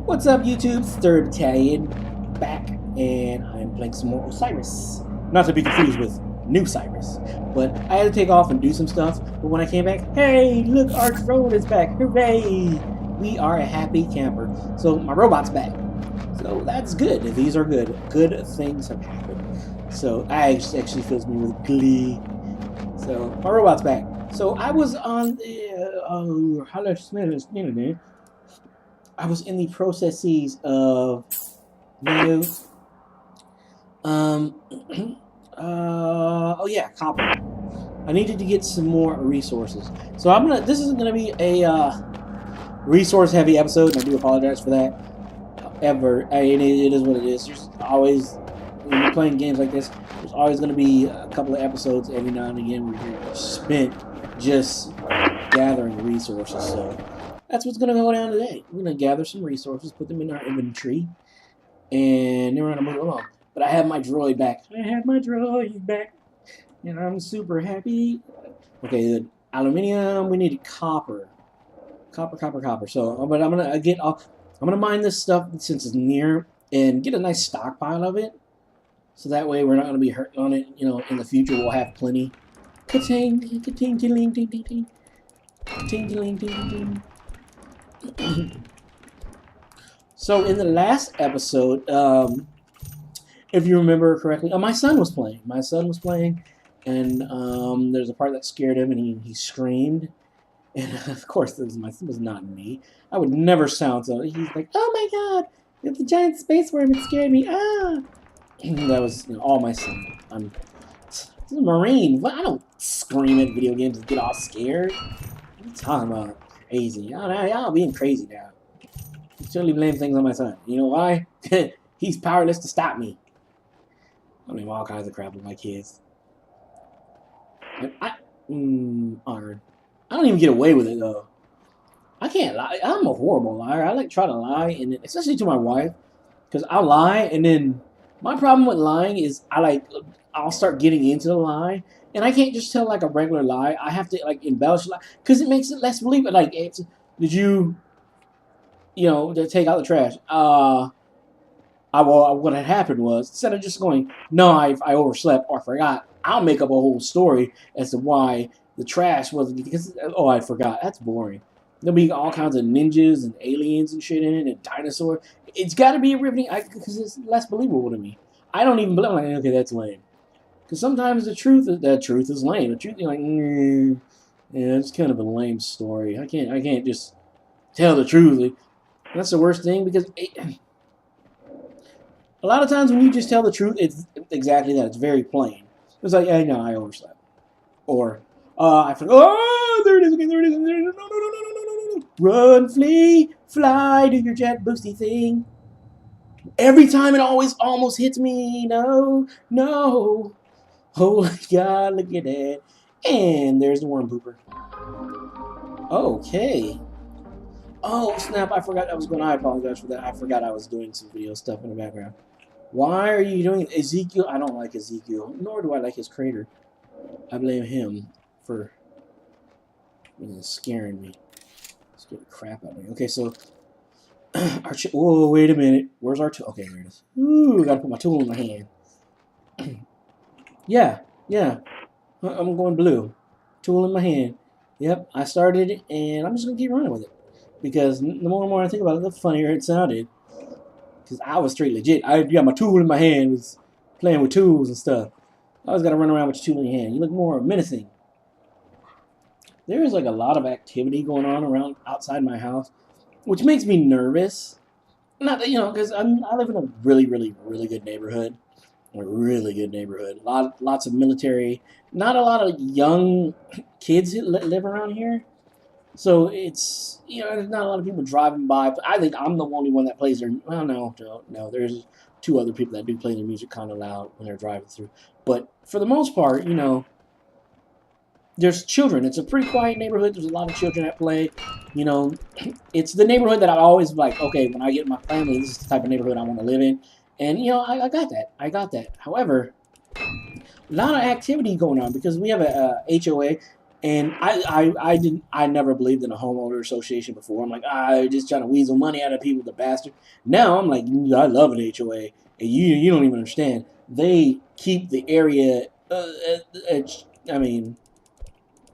What's up, YouTube? Third Battalion back, and I'm playing some more Osiris. Not to be confused with New Cyrus, but I had to take off and do some stuff. But when I came back, hey, look, our drone is back! Hooray! We are a happy camper. So my robot's back. So that's good. These are good. Good things have happened. So I actually fills me with glee. So my robot's back. So I was on I was in the processes of oh yeah, copper. I needed to get some more resources. So this is gonna be a resource heavy episode, and I do apologize for that. However, it is what it is. There's always, when you're playing games like this, there's always gonna be a couple of episodes every now and again where you're spent just gathering resources. So that's what's gonna go down today. We're gonna gather some resources, put them in our inventory, and then we're gonna move along. But I have my droid back. I have my droid back, and I'm super happy. Okay, good. Aluminium. We need copper. Copper. So, but I'm gonna mine this stuff since it's near and get a nice stockpile of it. So that way we're not gonna be hurting on it. You know, in the future we'll have plenty. Ka-ting, ka-ting, ting, ting, ting, ting, ting, ting, ting, ting. So in the last episode, if you remember correctly, my son was playing. And there's a part that scared him, and he screamed. And of course, it was not me. I would never sound so. He's like, "Oh my God, it's a giant space worm! It scared me!" Ah, that was all my son. I'm a Marine. I don't scream at video games and get all scared. What are you talking about? Crazy. Y'all being crazy now. You shouldn't blame things on my son. You know why? He's powerless to stop me. I mean, all kinds of crap with my kids. Honored. I don't even get away with it though. I can't lie. I'm a horrible liar. I try to lie, and especially to my wife, because I'll lie, and then my problem with lying is I'll start getting into the lie, and I can't just tell like a regular lie. I have to embellish a lie because it makes it less believable. Like, did you, to take out the trash? What had happened was, instead of just going, no, I overslept or forgot, I'll make up a whole story as to why the trash wasn't, because, oh, I forgot. That's boring. There'll be all kinds of ninjas and aliens and shit in it, and dinosaurs. It's got to be riveting, because it's less believable to me. I don't even believe, okay, that's lame. Because sometimes the truth is lame. The truth is like, yeah, it's kind of a lame story. I can't just tell the truth. That's the worst thing, because a lot of times when you just tell the truth, it's exactly that. It's very plain. It's like, hey, no, I overslept. Or, I forgot. Oh, there it is. Okay, there it is. No. Run, flee, fly, do your jet boosty thing. Every time it always almost hits me. No. Holy God, look at that. And there's the worm pooper. Okay. Oh, snap. I forgot I was going. I apologize for that. I forgot I was doing some video stuff in the background. Why are you doing Ezekiel? I don't like Ezekiel, nor do I like his crater. I blame him for scaring me. Scared the crap out of me. Okay, so our whoa, wait a minute. Where's our tool? Okay, there it is. Ooh, gotta put my tool in my hand. yeah. I'm going blue. Tool in my hand. Yep, I started it, and I'm just gonna keep running with it because the more and more I think about it, the funnier it sounded. Because I was straight legit. I got my tool in my hand, was playing with tools and stuff. I always got to run around with your tool in your hand. You look more menacing. There is a lot of activity going on around outside my house, which makes me nervous. Not that, because I live in a really, really, really good neighborhood. A really good neighborhood. Lots of military. Not a lot of young kids that live around here. So it's, there's not a lot of people driving by. But I think I'm the only one that plays their, well, no. There's two other people that do play their music kind of loud when they're driving through. But for the most part, there's children. It's a pretty quiet neighborhood. There's a lot of children at play. It's the neighborhood that I always like, okay, when I get my family, this is the type of neighborhood I want to live in. And, I got that. However, a lot of activity going on because we have a HOA. And I never believed in a homeowner association before. I'm like, they're just trying to weasel money out of people, the bastard. Now I'm like, I love an HOA, and you don't even understand. They keep the area. I mean,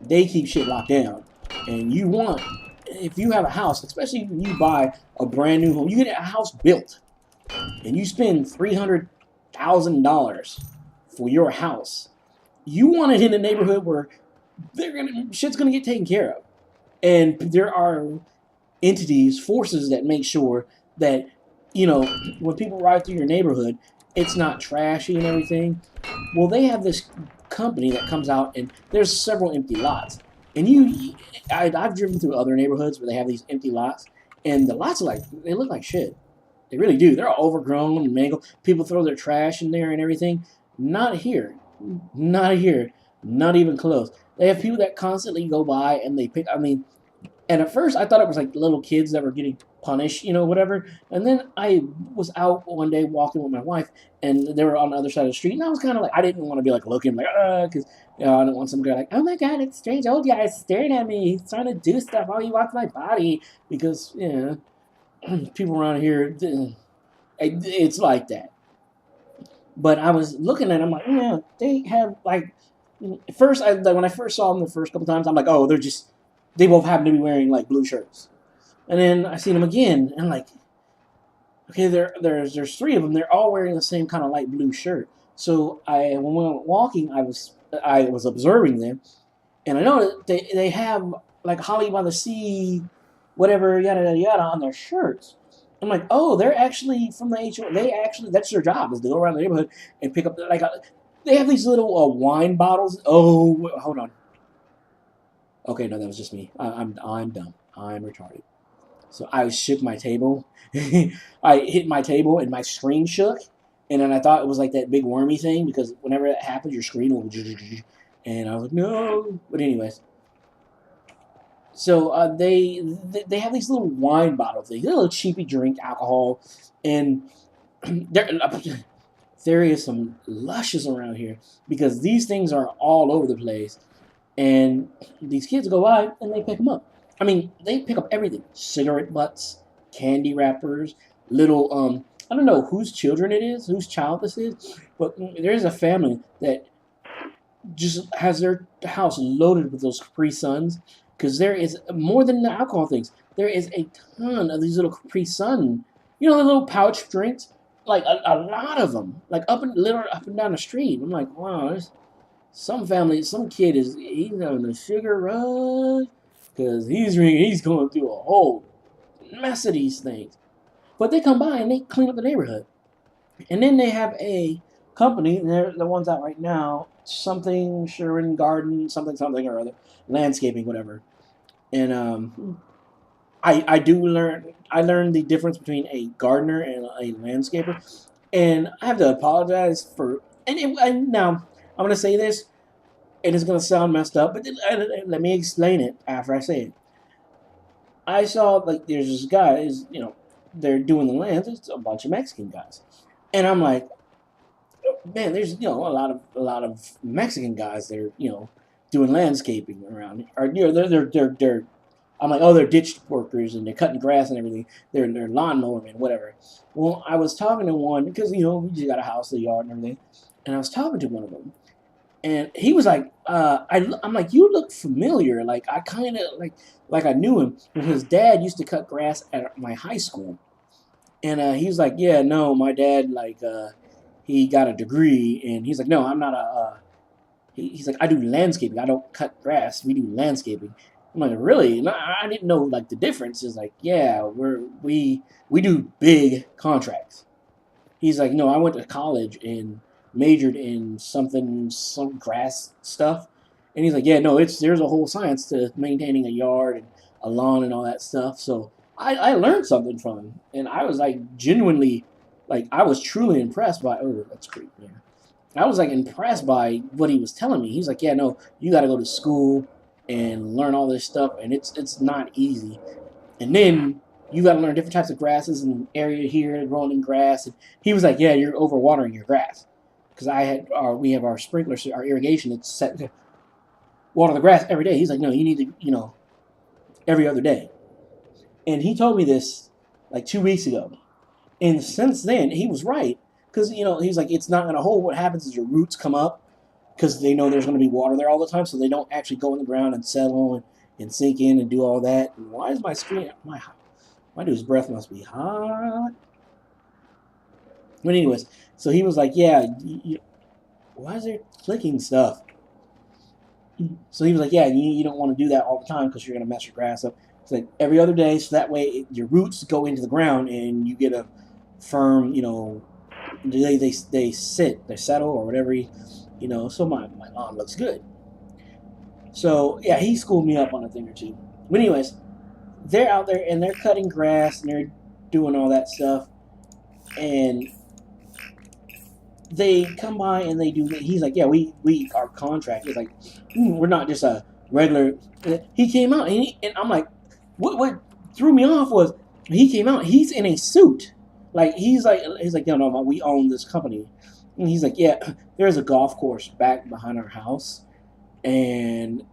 they keep shit locked down, and you want, if you have a house, especially when you buy a brand new home, you get a house built, and you spend $300,000 for your house. You want it in a neighborhood where shit's gonna get taken care of. And there are entities, forces that make sure that, when people ride through your neighborhood, it's not trashy and everything. Well, they have this company that comes out, and there's several empty lots. And I've driven through other neighborhoods where they have these empty lots, and the lots are they look like shit. They really do. They're all overgrown and mangled. People throw their trash in there and everything. Not here. Not here. Not even close. They have people that constantly go by and they pick. I mean, and at first I thought it was like little kids that were getting punished, whatever. And then I was out one day walking with my wife, and they were on the other side of the street, and I was kind of like, I didn't want to be like looking like, because I didn't want some guy like, oh my god, it's strange old guy staring at me. He's trying to do stuff. Oh, he wants my body because people around here, it's like that. But I was looking at them like, yeah, they have like. At first, when I first saw them the first couple times, I'm like, oh, they both happen to be wearing like blue shirts. And then I seen them again, and I'm like, okay, there's three of them. They're all wearing the same kind of light blue shirt. So when we were walking, I was observing them, and I know that they have like Holly by the Sea, whatever, yada yada yada on their shirts. I'm like, oh, they're actually from the HO. They actually, that's their job, is to go around the neighborhood and pick up they have these little wine bottles. Oh, hold on. Okay, no, that was just me. I'm dumb. I'm retarded. So I shook my table. I hit my table and my screen shook. And then I thought it was like that big wormy thing, because whenever it happens, your screen will. And I was like, no. But anyways, so they have these little wine bottle things, little cheapy drink alcohol, and there is some luscious around here because these things are all over the place, and these kids go by and they pick them up. I mean, they pick up everything: cigarette butts, candy wrappers, little I don't know whose children it is, whose child this is, but there's a family that just has their house loaded with those Capri Suns, because there is more than the alcohol things. There is a ton of these little Capri Sun, the little pouch drinks, like a lot of them, like literally up and down the street. I'm like, wow, there's some kid he's having a sugar rush because he's going through a whole mess of these things. But they come by and they clean up the neighborhood. And then they have a company, and they're the ones out right now, something Sherwin Garden, something or other, landscaping, whatever. And I learned the difference between a gardener and a landscaper, and I have to apologize for. And now I'm gonna say this, and it's gonna sound messed up, but let me explain it after I say it. I saw like there's this guys, they're doing the lands. It's a bunch of Mexican guys, and I'm like, man, there's a lot of Mexican guys that are doing landscaping around, or they're I'm like, oh, they're ditch workers and they're cutting grass and everything. They're lawnmowermen, whatever. Well, I was talking to one because we just got a house, a yard, and everything, and I was talking to one of them, and he was like, I'm like, you look familiar. Like I kind of like I knew him. And his dad used to cut grass at my high school, and he was like, yeah, no, my dad he got a degree, and he's like, no, I'm not he's like, I do landscaping. I don't cut grass. We do landscaping. I'm like, really? No, I didn't know like the difference. Is like, yeah, we do big contracts. He's like, no, I went to college and majored in some grass stuff, and he's like, yeah, no, there's a whole science to maintaining a yard and a lawn and all that stuff. So I learned something from him, and I was like genuinely, like I was truly impressed by. Oh, that's great, yeah. I was like impressed by what he was telling me. He's like, yeah, no, you got to go to school and learn all this stuff, and it's not easy. And then you got to learn different types of grasses and area here growing in grass. And he was like, yeah, you're overwatering your grass, because we have our sprinklers, our irrigation. It's set. water the grass every day. He's like, no, you need to, you know, every other day. And he told me this like 2 weeks ago. And since then, he was right. Because, you know, he's like, it's not going to hold. What happens is your roots come up because they know there's going to be water there all the time. So they don't actually go in the ground and settle and sink in and do all that. And why is my screen, my dude's breath must be hot. But anyways, so he was like, yeah, why is there clicking stuff? So he was like, yeah, you don't want to do that all the time because you're going to mess your grass up. It's like every other day, so that way your roots go into the ground and you get a firm, you know, they settle or whatever, you know, so my lawn looks good. So, yeah, he schooled me up on a thing or two. But anyways, they're out there and they're cutting grass and they're doing all that stuff. And they come by and they do. He's like, yeah, we our contract is like, we're not just a regular. He came out and I'm like, what threw me off was he came out. He's in a suit, like he's like no, we own this company, and he's like, yeah, there's a golf course back behind our house, and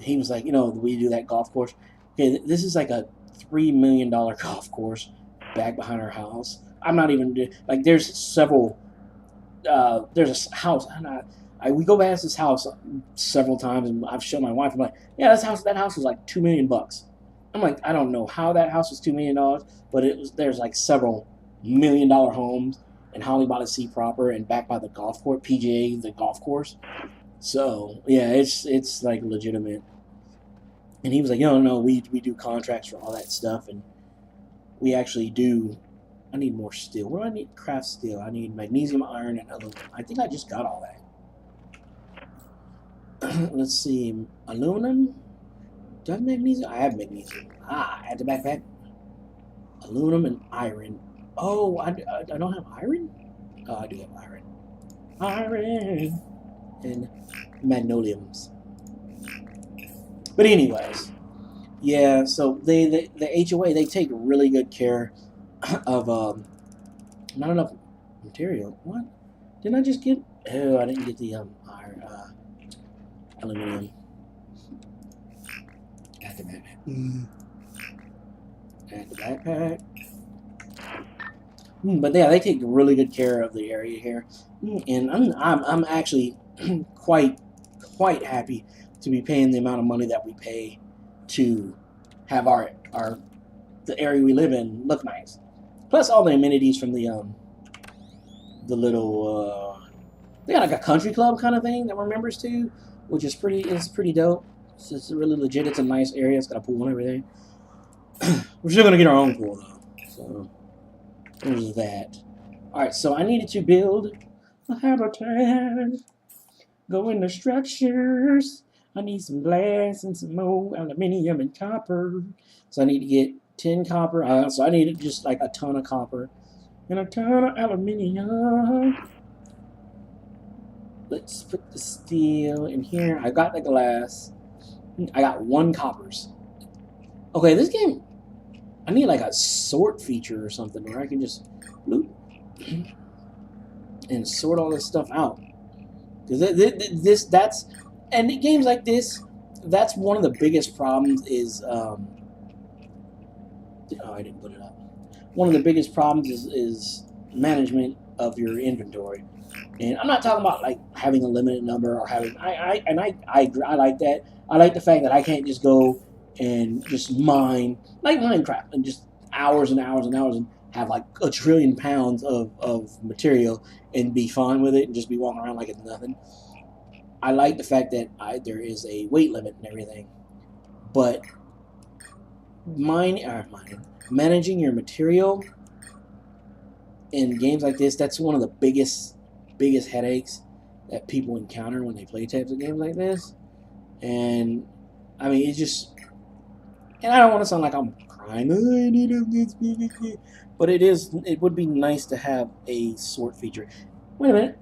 he was like, you know, we do that golf course. Okay, this is like a $3 million golf course back behind our house. I'm not even like there's several. There's a house, and we go past this house several times, and I've shown my wife. I'm like, yeah, that house was like $2 million. I'm like, I don't know how that house was $2 million, but it was. There's like several $1 million homes in Holly-by-the-Sea proper, and back by the golf course, PGA, the golf course. So yeah, it's like legitimate. And he was like, no, we do contracts for all that stuff, and we actually do. I need more steel. What do I need? Craft steel. I need magnesium, iron, and aluminum. I think I just got all that. Let's see. Aluminum. Do I have magnesium? I have magnesium. Add the backpack. Aluminum and iron. Oh, I don't have iron? Oh, I do have iron. Iron and magnoliums. But anyways, yeah, so the HOA, they take really good care of not enough material. What? Didn't I just get? Oh, I didn't get the iron, aluminum. Add the backpack. Add the backpack. But yeah, they take really good care of the area here, and I'm actually quite happy to be paying the amount of money that we pay to have our the area we live in look nice. Plus all the amenities from the little they got like a country club kind of thing that we're members to, which is pretty dope. It's really legit. It's a nice area. It's got a pool and everything. We're still gonna get our own pool though. So there's that. All right. So I needed to build a habitat. Go into structures. I need some glass and some more aluminium and copper. So I need to get 10 copper. So I needed just like a ton of copper and a ton of aluminium. Let's put the steel in here. I got the glass. I got 1 coppers. Okay, this game, I need like a sort feature or something where I can just loop and sort all this stuff out. Because and games like this, that's one of the biggest problems is, oh, I didn't put it up. One of the biggest problems is management of your inventory. And I'm not talking about like having a limited number or having, I like that. I like the fact that I can't just go and just mine, like Minecraft, and just hours and hours and hours and have like a trillion pounds of material and be fine with it and just be walking around like it's nothing. I like the fact that there is a weight limit and everything, but managing your material in games like this, that's one of the biggest headaches that people encounter when they play types of games like this. And I mean, it's just, and I don't want to sound like I'm crying, I need this, but it would be nice to have a sort feature. Wait a minute.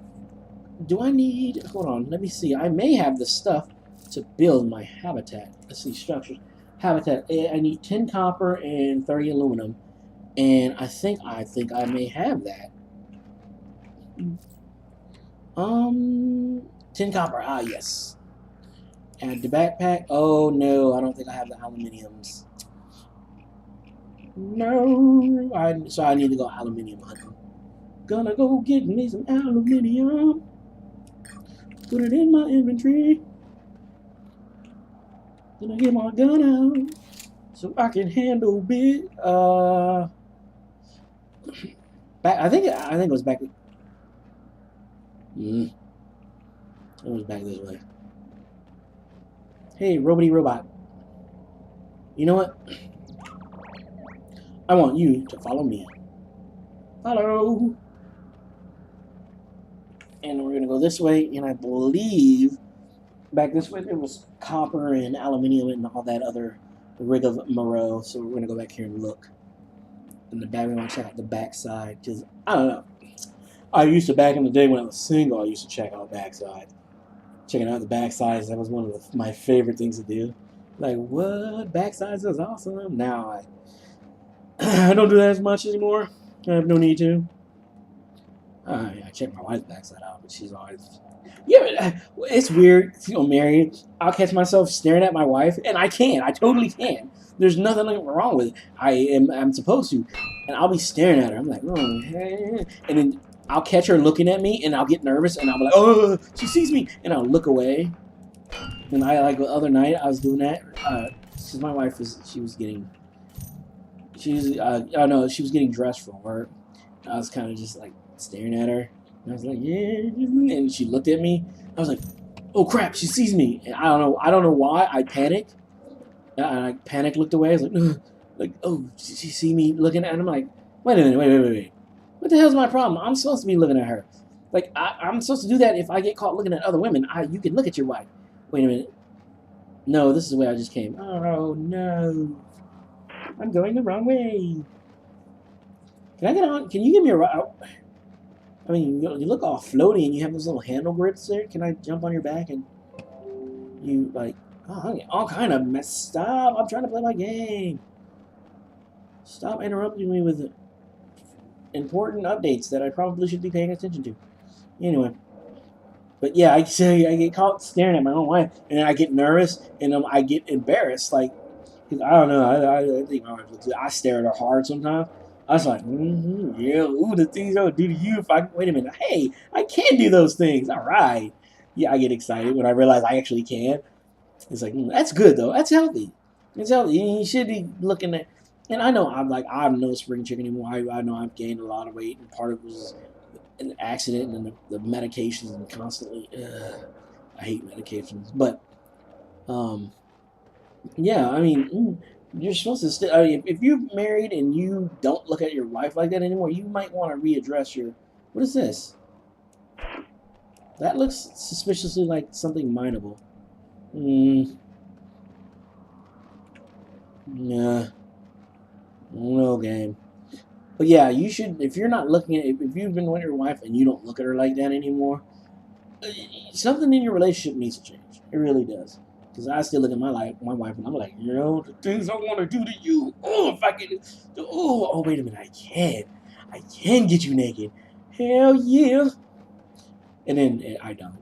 Do I need, hold on, let me see. I may have the stuff to build my habitat. Let's see, structures. Habitat. I need 10 copper and 30 aluminum. And I think I may have that. 10 copper. Yes. Add the backpack. Oh no, I don't think I have the aluminiums. No, so I need to go aluminium hunting. Gonna go get me some aluminium. Put it in my inventory. Gonna get my gun out so I can handle big. Back. I think it was back. It was back this way. Hey, robot robot. You know what? I want you to follow me. Follow. And we're gonna go this way. And I believe back this way there was copper and aluminium and all that other rigmarole. So we're gonna go back here and look. In the back, we want to check out the backside. Because I don't know. I used to back in the day when I was single. I used to check out backside. Checking out the backsides, that was one of my favorite things to do. Like, what? Backsides is awesome. Now I don't do that as much anymore. I have no need to. I check my wife's backside out, but she's always. Yeah, it's weird. You know, married. I'll catch myself staring at my wife, and I can. I totally can. There's nothing wrong with it. I'm supposed to, and I'll be staring at her. I'm like, oh, hey. And then I'll catch her looking at me, and I'll get nervous, and I'll be like, oh, she sees me, and I'll look away. And I like the other night I was doing that. Cause my wife she was getting dressed for work. I was kind of just like staring at her. And I was like, yeah, and she looked at me. I was like, oh crap, she sees me. And I don't know why. I panicked. I panicked, looked away. I was like, ugh. Like, oh, she see me looking at her. I'm like, wait a minute, wait. What the hell's my problem? I'm supposed to be looking at her. Like, I'm supposed to do that if I get caught looking at other women. You can look at your wife. Wait a minute. No, this is the way I just came. Oh, no. I'm going the wrong way. Can I get on? Can you give me a ride? I mean, you look all floaty and you have those little handle grips there. Can I jump on your back and you, like, oh, I get all kind of messed up. I'm trying to play my game. Stop interrupting me with important updates that I probably should be paying attention to. Anyway. But yeah, I get caught staring at my own wife, and then I get nervous, and I get embarrassed. Like, cause I don't know, I think my wife looks good. I stare at her hard sometimes. I was like, yeah, ooh, the things I would do to you if I, wait a minute, hey, I can do those things. All right. Yeah, I get excited when I realize I actually can. It's like, that's good, though. That's healthy. It's healthy. You should be looking at, and I know I'm no spring chicken anymore. I know I've gained a lot of weight, and part of it was an accident and the medications and constantly I hate medications, but yeah, I mean, you're supposed to if you're married and you don't look at your wife like that anymore, you might want to readdress your, what is this? That looks suspiciously like something mineable. Nah, no game. But yeah, you should, if you're not looking at, if you've been with your wife and you don't look at her like that anymore, something in your relationship needs to change. It really does. Because I still look at my wife and I'm like, you know, the things I want to do to you. Oh, if I get, oh, wait a minute, I can get you naked. Hell yeah. And then I don't.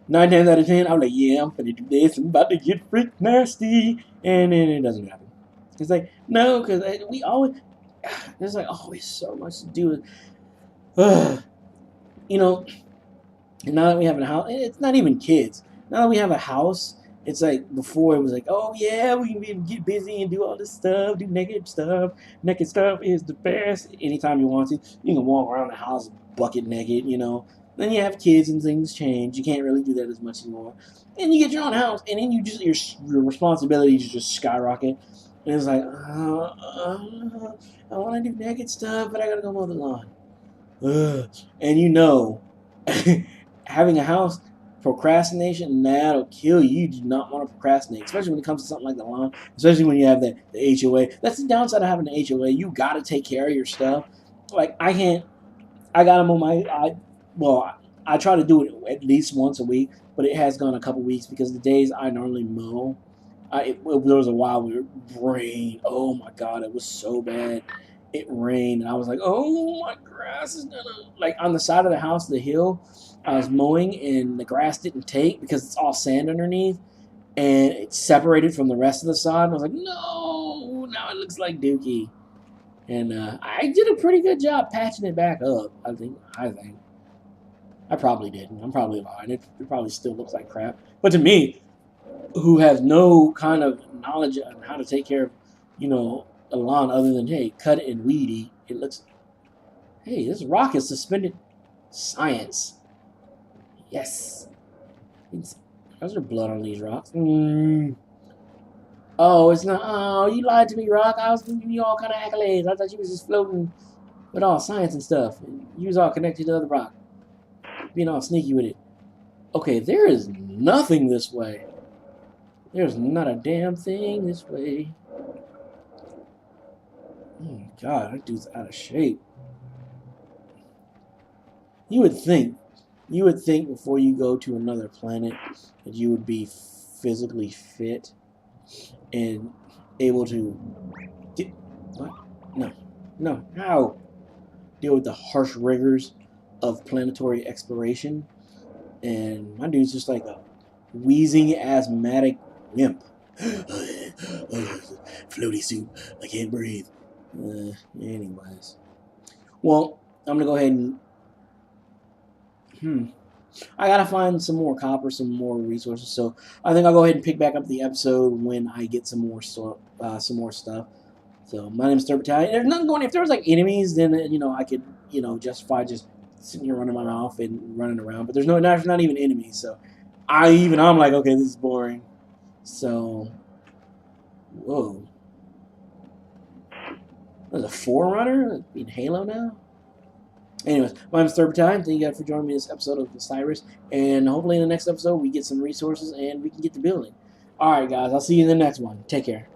9 times out of 10, I'm like, yeah, I'm finna do this. I'm about to get freak nasty. And then it doesn't happen. It's like, no, because we always, there's like always so much to do. You know, and now that we have a house, it's not even kids. Now that we have a house, it's like before it was like, oh yeah, we can get busy and do all this stuff, do naked stuff. Naked stuff is the best. Anytime you want to, you can walk around the house bucket naked, you know. Then you have kids and things change. You can't really do that as much anymore. And you get your own house, and then you just your responsibilities just skyrocket. And it's like, I want to do naked stuff, but I gotta go mow the lawn. And you know, having a house, procrastination, that'll kill you. You do not want to procrastinate, especially when it comes to something like the lawn, especially when you have the HOA. That's the downside of having the HOA. You got to take care of your stuff. Like, I got to mow I try to do it at least once a week, but it has gone a couple weeks because the days I normally mow, there was a while where rain, oh my God, it was so bad. it rained, and I was like, oh, my grass is gonna, like, on the side of the house, the hill, I was mowing, and the grass didn't take because it's all sand underneath, and it separated from the rest of the sod, and I was like, no, now it looks like dookie. And I did a pretty good job patching it back up, I think. I probably didn't. I'm probably lying. It probably still looks like crap. But to me, who has no kind of knowledge on how to take care of, a lawn other than, hey, cut it and weed eat, it looks, hey, this rock is suspended. Science. Yes. There's blood on these rocks. Oh, it's not. Oh, you lied to me, Rock. I was giving you all kind of accolades. I thought you was just floating with all science and stuff. You was all connected to the other rock. Being all sneaky with it. Okay, there is nothing this way. There's not a damn thing this way. Oh, God, that dude's out of shape. You would think before you go to another planet that you would be physically fit and able to how deal with the harsh rigors of planetary exploration, and my dude's just like a wheezing asthmatic wimp. Floaty soup, I can't breathe. Anyways, well, I'm gonna go ahead and I gotta find some more copper, some more resources. So I think I'll go ahead and pick back up the episode when I get some more stuff. So my name's Turpentine. There's nothing going. If there was like enemies, then I could justify just sitting here running my mouth and running around. But there's not even enemies. So I'm like, okay, this is boring. So whoa, there's a Forerunner in Halo now. Anyways, my name's Turpentine. Thank you guys for joining me in this episode of Osiris. And hopefully in the next episode we get some resources and we can get to building. Alright guys, I'll see you in the next one. Take care.